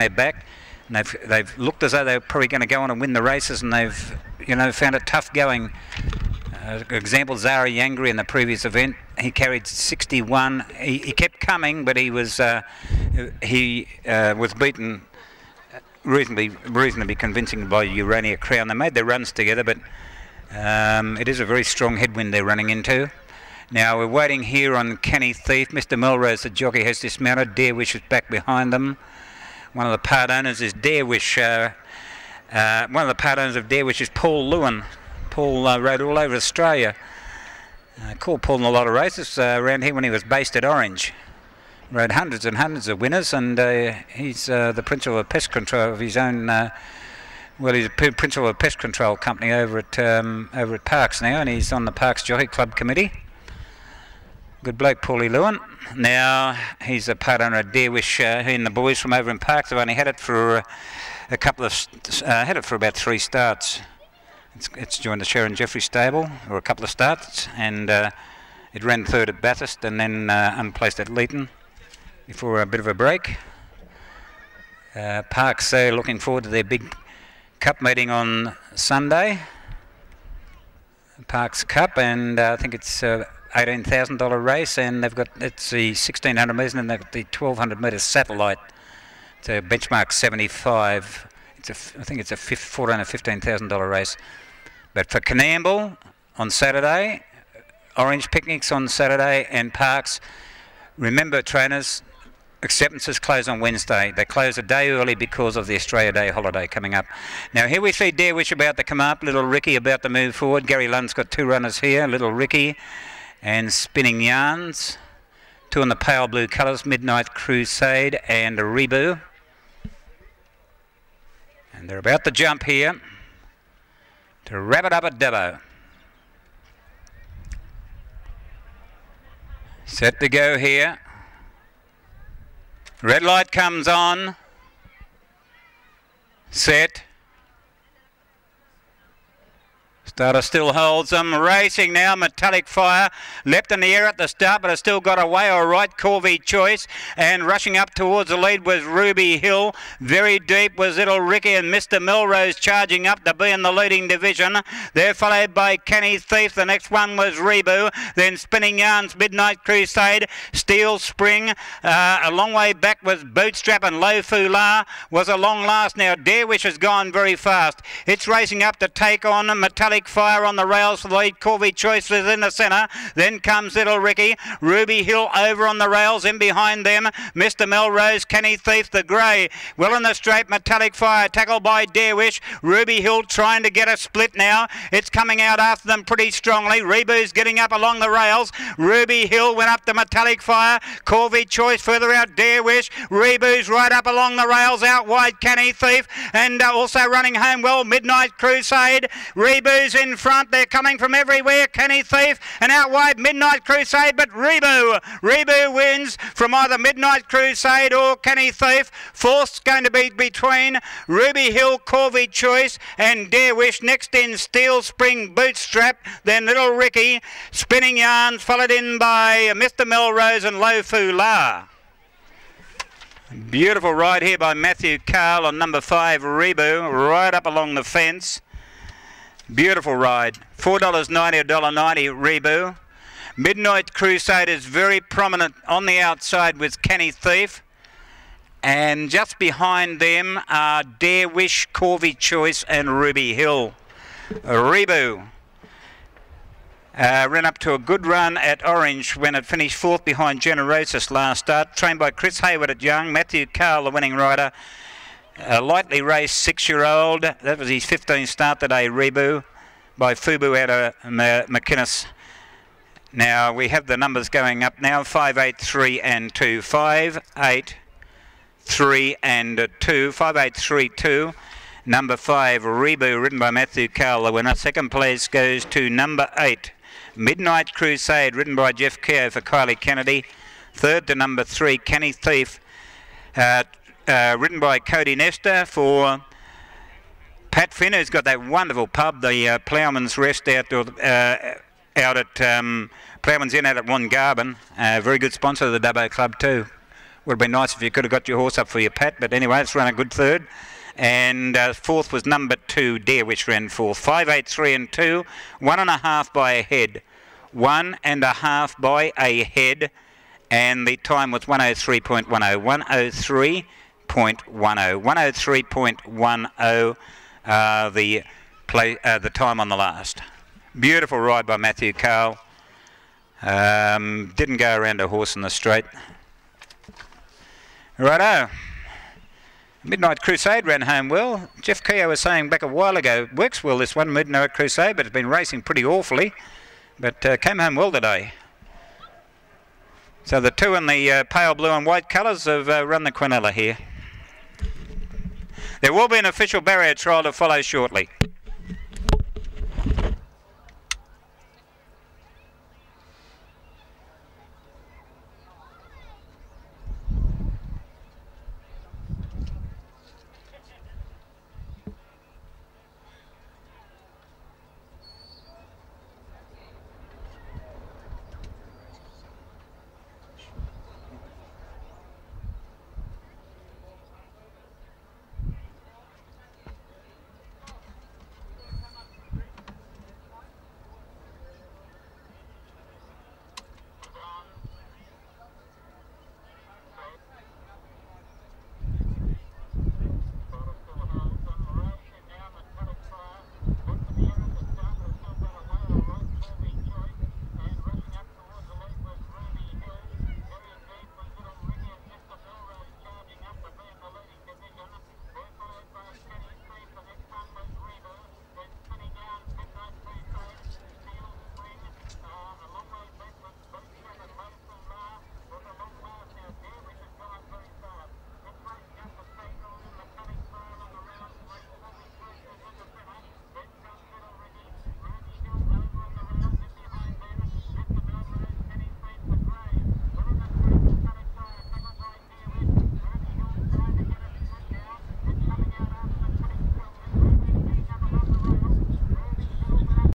They're back, and they've looked as though they're probably going to go on and win the races, and they've found it tough going. Example, Zara Yangri in the previous event, he carried 61. He kept coming, but he was beaten reasonably convincing by Urania Crown. They made their runs together, but it is a very strong headwind they're running into. Now we're waiting here on Canny Thief. Mr. Melrose, the jockey, has dismounted. Darewish is back behind them. One of the part owners is Darewish. One of the part owners of Darewish is Paul Lewin. Paul rode all over Australia. Called Paul in a lot of races around here when he was based at Orange. Rode hundreds and hundreds of winners, and he's the principal of pest control of his own. Well, he's a principal of a pest control company over at Parks now, and he's on the Parks Jockey Club committee. Good bloke, Paulie Lewin. Now he's a part owner of Darewish. He and the boys from over in Parks have only had it for about 3 starts. It's joined the Sharon Jeffrey stable, or a couple of starts, and it ran third at Bathurst and then unplaced at Leeton before a bit of a break. Parks looking forward to their big cup meeting on Sunday. Parks Cup, and I think it's $18,000 race, and it's the 1600 metres, and then they've got the 1200 metre satellite. It's a benchmark 75. I think it's a $15,000 race. But for Canamble on Saturday, Orange Picnics on Saturday, and Parks, remember trainers, acceptances close on Wednesday. They close a day early because of the Australia Day holiday coming up. Now here we see Darewish about to come up, Little Ricky about to move forward. Gary Lund's got 2 runners here, Little Ricky and Spinning Yarns. 2 in the pale blue colours, Midnight Crusade and Rebu. And they're about to jump here to wrap it up at Dubbo. Set to go here. Red light comes on. Set. Starter still holds them. Racing now, Metallic Fire. Leapt in the air at the start, but has still got away all right. Corvey Choice. And rushing up towards the lead was Ruby Hill. Very deep was Little Ricky, and Mr. Melrose charging up to be in the leading division. They're followed by Canny Thief. The next one was Rebu. Then Spinning Yarns, Midnight Crusade, Steel Spring. A long way back was Bootstrap, and Low Fula was a long last. Now Darewish has gone very fast. It's racing up to take on Metallic Fire on the rails for the lead. Corvey Choice is in the centre. Then comes Little Ricky. Ruby Hill over on the rails. In behind them, Mr. Melrose, Canny Thief, the grey. Well in the straight, Metallic Fire tackled by Darewish. Ruby Hill trying to get a split now. It's coming out after them pretty strongly. Rebu's getting up along the rails. Ruby Hill went up to Metallic Fire. Corvey Choice further out, Darewish. Rebu's right up along the rails. Out wide, Canny Thief. And also running home well, Midnight Crusade. Rebu's in front. They're coming from everywhere. Canny Thief and out wide Midnight Crusade, but Rebu wins from either Midnight Crusade or Canny Thief. Fourth's going to be between Ruby Hill, Corvey Choice and Darewish. Next in Steel Spring, Bootstrap, then Little Ricky. Spinning Yarns followed in by Mr. Melrose and Low Fula. Beautiful ride here by Matthew Carl on number 5 Rebu, right up along the fence. Beautiful ride. $4.90, $1.90 Rebu. Midnight Crusade is very prominent on the outside with Canny Thief. And just behind them are Darewish, Corvey Choice and Ruby Hill. Rebu ran up to a good run at Orange when it finished 4th behind Generosus last start. Trained by Chris Hayward at Young. Matthew Carl, the winning rider. A lightly raced 6-year-old. That was his 15th start today, Rebu, by Fubu out of McInnes. Now we have the numbers going up now, 5, 8, 3 and 2. 5, 8, 3 and 2. 5, 8, 3, 2. Number 5, Rebu, ridden by Matthew Carl, the winner. Second place goes to number 8, Midnight Crusade, ridden by Jeff Keogh for Kylie Kennedy. Third to number 3, Canny Thief, ridden by Cody Nestor for Pat Finn, who's got that wonderful pub, the Ploughman's Rest out at Ploughman's Inn out at Wongarbin. Very good sponsor of the Dubbo Club too. Would have been nice if you could have got your horse up for your pat, but anyway, it's run a good third. And fourth was number 2, Dare, which ran fourth. 5, 8, 3 and 2. 1.5 by a head. 1.5 by a head. And the time was 103.10. 103.10. 103.10. The time on the last. Beautiful ride by Matthew Cole. Didn't go around a horse in the straight. Righto. Midnight Crusade ran home well. Jeff Keogh was saying back a while ago, works well this one, Midnight Crusade, but it's been racing pretty awfully. But came home well today. So the two in the pale blue and white colours have run the Quinella here. There will be an official barrier trial to follow shortly.